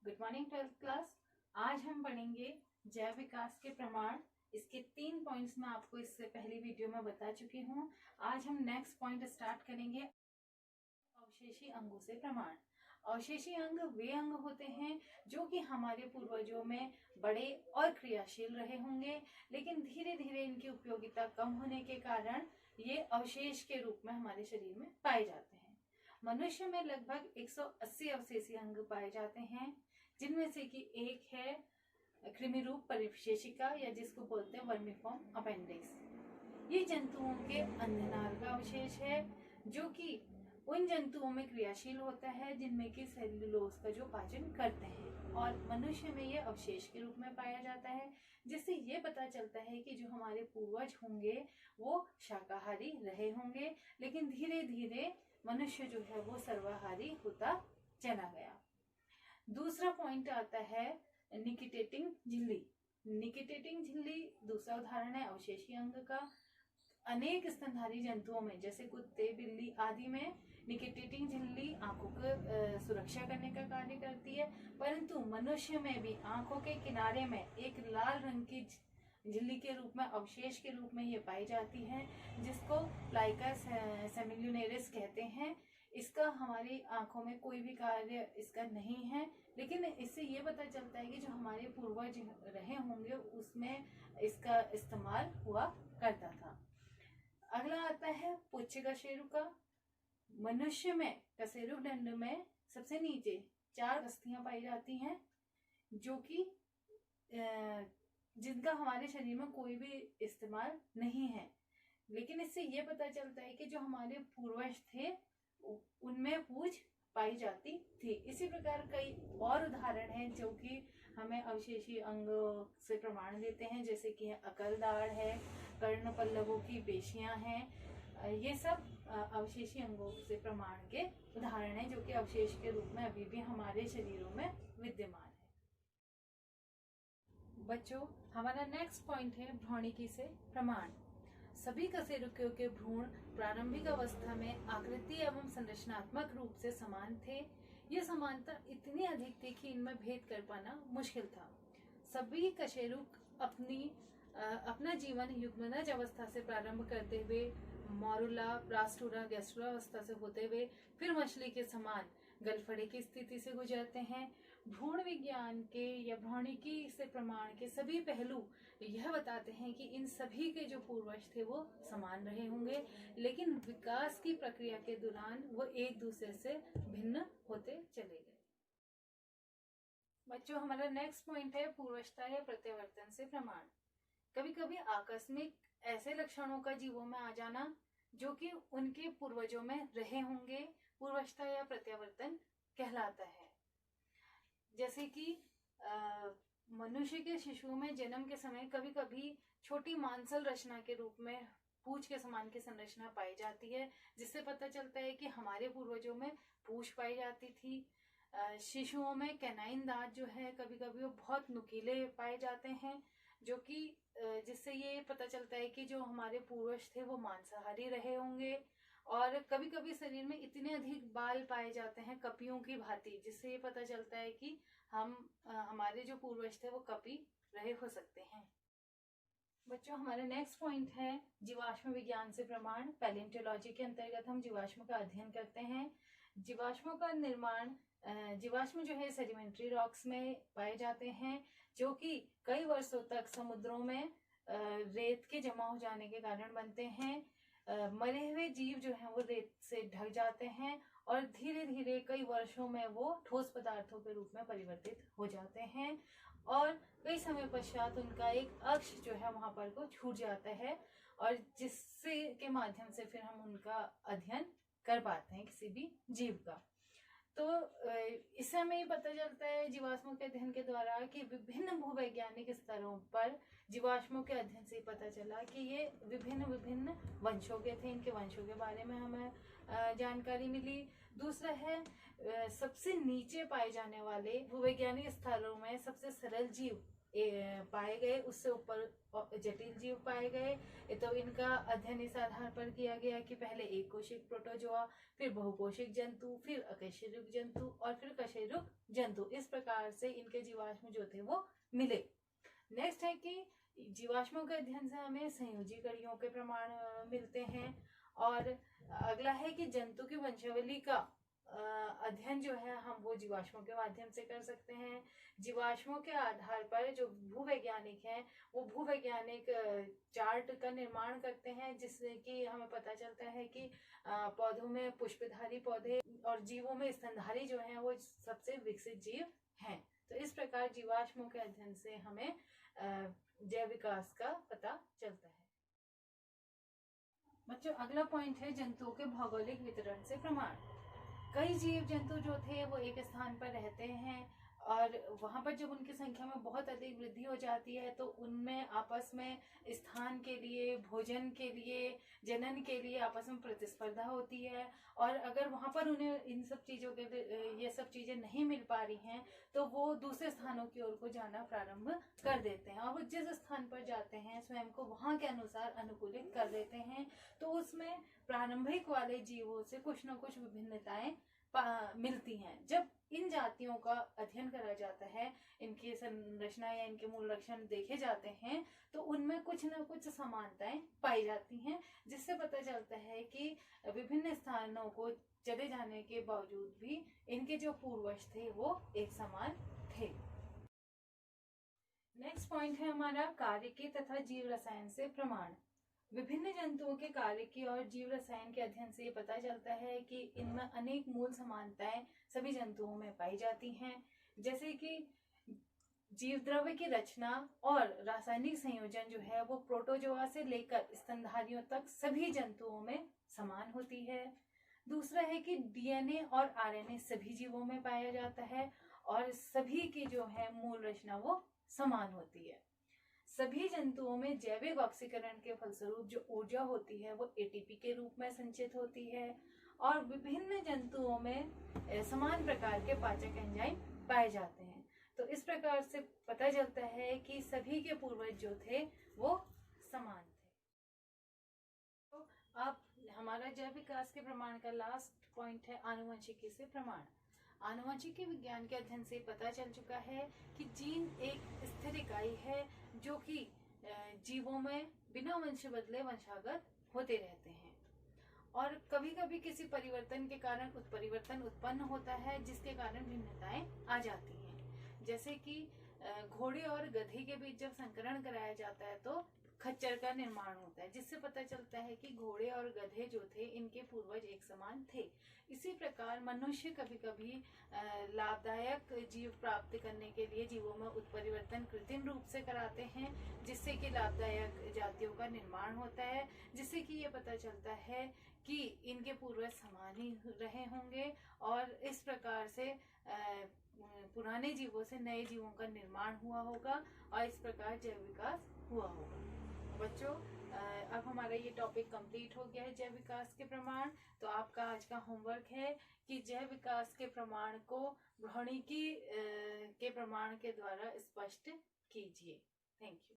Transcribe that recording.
Good morning 12th class. आज हम पढ़ेंगे जैव विकास के प्रमाण। इसके 3 पॉइंट्स मैं आपको इससे पहली वीडियो में बता चुकी हूँ। आज हम नेक्स्ट पॉइंट स्टार्ट करेंगे अवशेषी अंगों से प्रमाण। अवशेषी अंग वे अंग होते हैं जो कि हमारे पूर्वजों में बड़े और क्रियाशील रहे होंगे, लेकिन धीरे धीरे इनकी उपयोगिता कम होने के कारण ये अवशेष के रूप में हमारे शरीर में पाए जाते हैं। मनुष्य में लगभग 180 अवशेषी अंग पाए जाते हैं, जिनमें से कि एक है कृमि रूप परिशेषिका या जिसको बोलते हैं वर्मीफॉर्म अपेंडिक्स। ये जंतुओं के अंधनाल का अवशेष है जो कि उन जंतुओं में क्रियाशील होता है जिनमें कि सेल्यूलोज का जो पाचन करते हैं, और मनुष्य में ये अवशेष के रूप में पाया जाता है, जिससे ये पता चलता है कि जो हमारे पूर्वज होंगे वो शाकाहारी रहे होंगे, लेकिन धीरे धीरे मनुष्य जो है वो सर्वाहारी होता चला गया। दूसरा पॉइंट आता है निकिटेटिंग झिल्ली। निकिटेटिंग झिल्ली दूसरा उदाहरण है अवशेषी अंग का। अनेक स्तनधारी जंतुओं में जैसे कुत्ते, बिल्ली आदि में निकिटेटिंग झिल्ली आंखों को सुरक्षा करने का कार्य करती है, परंतु मनुष्य में भी आंखों के किनारे में एक लाल रंग की झिल्ली के रूप में अवशेष के रूप में ये पाई जाती है, जिसको प्लाइका सेमिल्यूनेरिस कहते हैं। इसका हमारी आंखों में कोई भी कार्य इसका नहीं है, लेकिन इससे ये पता चलता है कि जो हमारे पूर्वज रहे होंगे उसमें इसका इस्तेमाल हुआ करता था। अगला आता है पुच्छ कशेरुका। मनुष्य में कशेरुक दंड में सबसे नीचे 4 अस्थियां पाई जाती हैं, जो कि जिनका हमारे शरीर में कोई भी इस्तेमाल नहीं है, लेकिन इससे ये पता चलता है कि जो हमारे पूर्वज थे उनमें पूंछ पाई जाती थी। इसी प्रकार कई और उदाहरण हैं जो कि हमें अवशेषी अंग से प्रमाण देते हैं, जैसे कि अकल दाढ़ है, कर्ण पल्लवों की पेशियां हैं। ये सब अवशेषी अंगों से प्रमाण के उदाहरण हैं जो कि अवशेष के रूप में अभी भी हमारे शरीरों में विद्यमान है। बच्चों, हमारा नेक्स्ट पॉइंट है भ्रूणिकी से प्रमाण। सभी कशेरुकियों के भ्रूण प्रारंभिक अवस्था में आकृति एवं संरचनात्मक रूप से समान थे। ये समानता इतनी अधिक थी कि इनमें भेद कर पाना मुश्किल था। सभी कशेरुक अपना जीवन युग्मनज अवस्था से प्रारंभ करते हुए मॉरुला, प्लास्टुरा, गैस्ट्रुला अवस्था से होते हुए फिर मछली के समान गलफड़े की स्थिति से गुजरते हैं। भ्रूण विज्ञान के या भ्रूणिकी से प्रमाण के सभी पहलू यह बताते हैं कि इन सभी के जो पूर्वज थे वो समान रहे होंगे, लेकिन विकास की प्रक्रिया के दौरान वो एक दूसरे से भिन्न होते चले गए। बच्चों, हमारा नेक्स्ट पॉइंट है पूर्वजता या प्रत्यावर्तन से प्रमाण। कभी कभी आकस्मिक ऐसे लक्षणों का जीवों में आ जाना जो कि उनके पूर्वजों में रहे होंगे, पूर्वजता या प्रत्यावर्तन कहलाता है। जैसे कि मनुष्य के शिशु में जन्म के समय कभी कभी छोटी मांसल रचना के रूप में पूंछ के समान की संरचना पाई जाती है, जिससे पता चलता है कि हमारे पूर्वजों में पूंछ पाई जाती थी। शिशुओं में कैनाइन दांत जो है कभी कभी वो बहुत नुकीले पाए जाते हैं, जो कि जिससे ये पता चलता है कि जो हमारे पूर्वज थे वो मांसाहारी रहे होंगे। और कभी कभी शरीर में इतने अधिक बाल पाए जाते हैं कपियों की भांति, जिससे ये पता चलता है कि हमारे जो पूर्वज थे वो कपि रहे हो सकते हैं। बच्चों, हमारा नेक्स्ट पॉइंट है जीवाश्म विज्ञान से प्रमाण। पैलेंटोलॉजी के अंतर्गत हम जीवाश्म का अध्ययन करते हैं। जीवाश्मों का निर्माण जीवाश्म जो है सेडिमेंट्री रॉक्स में पाए जाते हैं, जो कि कई वर्षों तक समुद्रों में रेत के जमा हो जाने के कारण बनते हैं। मरे हुए जीव जो हैं वो रेत से ढक जाते हैं और धीरे धीरे कई वर्षों में वो ठोस पदार्थों के रूप में परिवर्तित हो जाते हैं, और कई समय पश्चात उनका एक अक्ष जो है वहां पर को छूट जाता है, और जिससे के माध्यम से फिर हम उनका अध्ययन कर पाते हैं किसी भी जीव का। तो इससे हमें ये पता चलता है जीवाश्मों के अध्ययन के द्वारा कि विभिन्न भूवैज्ञानिक स्तरों पर जीवाश्मों के अध्ययन से पता चला कि ये विभिन्न विभिन्न वंशों के थे। इनके वंशों के बारे में हमें जानकारी मिली। दूसरा है सबसे नीचे पाए जाने वाले भूवैज्ञानिक स्तरों में सबसे सरल जीव पाए गए, उससे ऊपर जटिल जीव पाए गए। तो इनका अध्ययन इस आधार पर किया गया कि पहले एक कोशिक प्रोटोजोआ, फिर बहुकोशिक जंतु, फिर अकशेरुक जंतु और फिर कशेरुक जंतु। इस प्रकार से इनके जीवाश्म जो थे वो मिले। नेक्स्ट है कि जीवाश्मों के अध्ययन से हमें संयोजी कड़ियों के प्रमाण मिलते हैं। और अगला है कि जंतु की वंशावली का अध्ययन जो है हम वो जीवाश्मों के माध्यम से कर सकते हैं। जीवाश्मों के आधार पर जो भूवैज्ञानिक हैं वो भूवैज्ञानिक चार्ट का निर्माण करते हैं, जिससे कि हमें पता चलता है कि पौधों में पुष्पधारी पौधे और जीवों में स्तनधारी जो है वो सबसे विकसित जीव हैं। तो इस प्रकार जीवाश्मों के अध्ययन से हमें जैव विकास का पता चलता है। बच्चों, अगला पॉइंट है जंतुओं के भौगोलिक वितरण से प्रमाण। कई जीव जंतु जो थे वो एक स्थान पर रहते हैं और वहां पर जब उनकी संख्या में बहुत अधिक वृद्धि हो जाती है तो उनमें आपस में स्थान के लिए, भोजन के लिए, जनन के लिए आपस में प्रतिस्पर्धा होती है। और अगर वहां पर उन्हें इन सब चीजों के ये सब चीजें नहीं मिल पा रही हैं तो वो दूसरे स्थानों की ओर को जाना प्रारंभ कर देते हैं और वो जिस स्थान पर जाते हैं स्वयं को वहां के अनुसार अनुकूलित कर देते हैं। तो उसमें प्रारंभिक वाले जीवों से कुछ न कुछ विभिन्नताएं मिलती हैं। जब इन जातियों का अध्ययन करा जाता है, इनकी संरचना या इनके मूल लक्षण देखे जाते हैं तो उनमें कुछ न कुछ समानताएं पाई जाती हैं, जिससे पता चलता है कि विभिन्न स्थानों को चले जाने के बावजूद भी इनके जो पूर्वज थे वो एक समान थे। नेक्स्ट पॉइंट है हमारा कार्यकी तथा जीव रसायन से प्रमाण। विभिन्न जंतुओं के कार्यकी और जीव रसायन के अध्ययन से पता चलता है कि इनमें अनेक मूल समानताएं सभी जंतुओं में पाई जाती हैं, जैसे कि जीव द्रव्य की रचना और रासायनिक संयोजन जो है वो प्रोटोजोआ से लेकर स्तनधारियों तक सभी जंतुओं में समान होती है। दूसरा है कि डीएनए और आरएनए सभी जीवों में पाया जाता है और सभी की जो है मूल रचना वो समान होती है। सभी जंतुओं में जैविक ऑक्सीकरण के फलस्वरूप जो ऊर्जा होती है वो एटीपी के रूप में संचित होती है और विभिन्न जंतुओं में समान प्रकार के पाचक एंजाइम पाए जाते हैं। तो इस प्रकार से पता चलता है कि सभी के पूर्वज जो थे वो समान थे। तो अब हमारा जैव विकास के प्रमाण का लास्ट पॉइंट है आनुवंशिकी से प्रमाण। आनुवंशिकी विज्ञान के अध्ययन से पता चल चुका है कि जीन एक स्थिर इकाई है जो कि जीवों में बिना वंश बदले वंशागत होते रहते हैं और कभी कभी किसी परिवर्तन के कारण उत्परिवर्तन उत्पन्न होता है जिसके कारण भिन्नताएं आ जाती हैं। जैसे कि घोड़े और गधे के बीच जब संकरण कराया जाता है तो खच्चर का निर्माण होता है, जिससे पता चलता है कि घोड़े और गधे जो थे इनके पूर्वज एक समान थे। इसी प्रकार मनुष्य कभी कभी लाभदायक जीव प्राप्त करने के लिए जीवों में उत्परिवर्तन कृत्रिम रूप से कराते हैं, जिससे कि लाभदायक जातियों का निर्माण होता है, जिससे कि ये पता चलता है कि इनके पूर्वज समान ही रहे होंगे और इस प्रकार से पुराने जीवों से नए जीवों का निर्माण हुआ होगा और इस प्रकार जैव विकास हुआ होगा। बच्चों, अब हमारा ये टॉपिक कंप्लीट हो गया है जैव विकास के प्रमाण। तो आपका आज का होमवर्क है कि जैव विकास के प्रमाण को भ्रौणिकी के प्रमाण के द्वारा स्पष्ट कीजिए। Thank you.